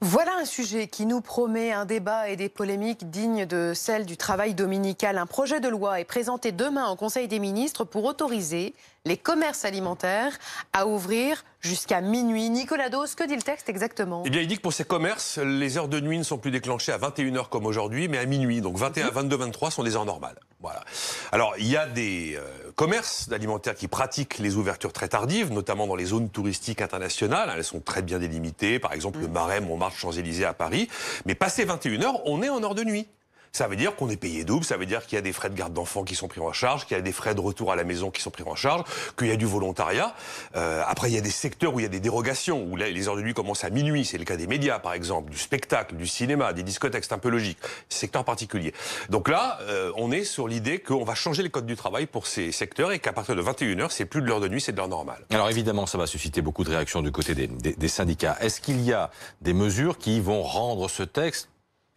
Voilà un sujet qui nous promet un débat et des polémiques dignes de celles du travail dominical. Un projet de loi est présenté demain au Conseil des ministres pour autoriser les commerces alimentaires à ouvrir jusqu'à minuit. Nicolas Dos, que dit le texte exactement? Eh bien, il dit que pour ces commerces, les heures de nuit ne sont plus déclenchées à 21h comme aujourd'hui, mais à minuit. Donc 21, 22, 23 sont des heures normales. Voilà. Alors, il y a des commerces alimentaires qui pratiquent les ouvertures très tardives, notamment dans les zones touristiques internationales. Elles sont très bien délimitées. Par exemple, le Marais, Montmartre, Champs-Élysées à Paris. Mais passé 21h, on est en heure de nuit. Ça veut dire qu'on est payé double, ça veut dire qu'il y a des frais de garde d'enfants qui sont pris en charge, qu'il y a des frais de retour à la maison qui sont pris en charge, qu'il y a du volontariat. Après, il y a des secteurs où il y a des dérogations, où là, les heures de nuit commencent à minuit. C'est le cas des médias, par exemple, du spectacle, du cinéma, des discothèques, c'est un peu logique. Secteurs particuliers. Donc là, on est sur l'idée qu'on va changer les codes du travail pour ces secteurs et qu'à partir de 21h, c'est plus de l'heure de nuit, c'est de l'heure normale. Alors évidemment, ça va susciter beaucoup de réactions du côté des syndicats. Est-ce qu'il y a des mesures qui vont rendre ce texte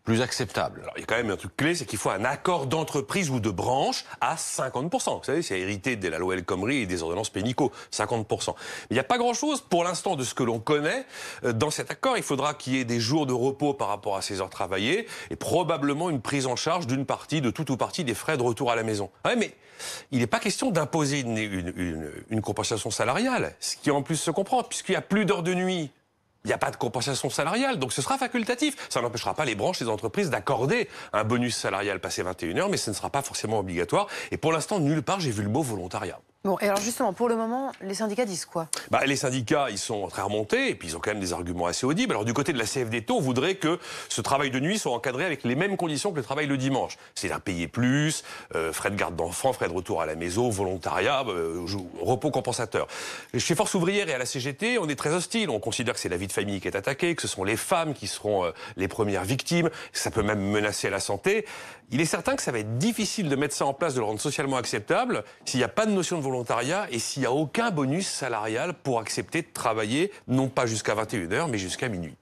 plus acceptable? Alors, il y a quand même un truc clé, c'est qu'il faut un accord d'entreprise ou de branche à 50%. Vous savez, c'est hérité de la loi El Khomri et des ordonnances Pénicaud, 50%. Mais il n'y a pas grand-chose pour l'instant de ce que l'on connaît dans cet accord. Il faudra qu'il y ait des jours de repos par rapport à ces heures travaillées et probablement une prise en charge d'une partie, de tout ou partie des frais de retour à la maison. Ouais, mais il n'est pas question d'imposer une compensation salariale, ce qui en plus se comprend, puisqu'il n'y a plus d'heures de nuit. Il n'y a pas de compensation salariale, donc ce sera facultatif. Ça n'empêchera pas les branches, les entreprises d'accorder un bonus salarial passé 21h, mais ce ne sera pas forcément obligatoire. Et pour l'instant, nulle part, j'ai vu le mot volontariat. Bon, et alors justement, pour le moment, les syndicats disent quoi? Les syndicats, ils sont très remontés, et puis ils ont quand même des arguments assez audibles. Alors du côté de la CFDT, on voudrait que ce travail de nuit soit encadré avec les mêmes conditions que le travail le dimanche. C'est-à-dire payer plus, frais de garde d'enfants, frais de retour à la maison, volontariat, repos compensateur. Chez Force ouvrière et à la CGT, on est très hostile. On considère que c'est la vie de famille qui est attaquée, que ce sont les femmes qui seront les premières victimes, que ça peut même menacer la santé. Il est certain que ça va être difficile de mettre ça en place, de le rendre socialement acceptable, s'il n'y a pas de notion de volontariat et s'il n'y a aucun bonus salarial pour accepter de travailler, non pas jusqu'à 21h, mais jusqu'à minuit.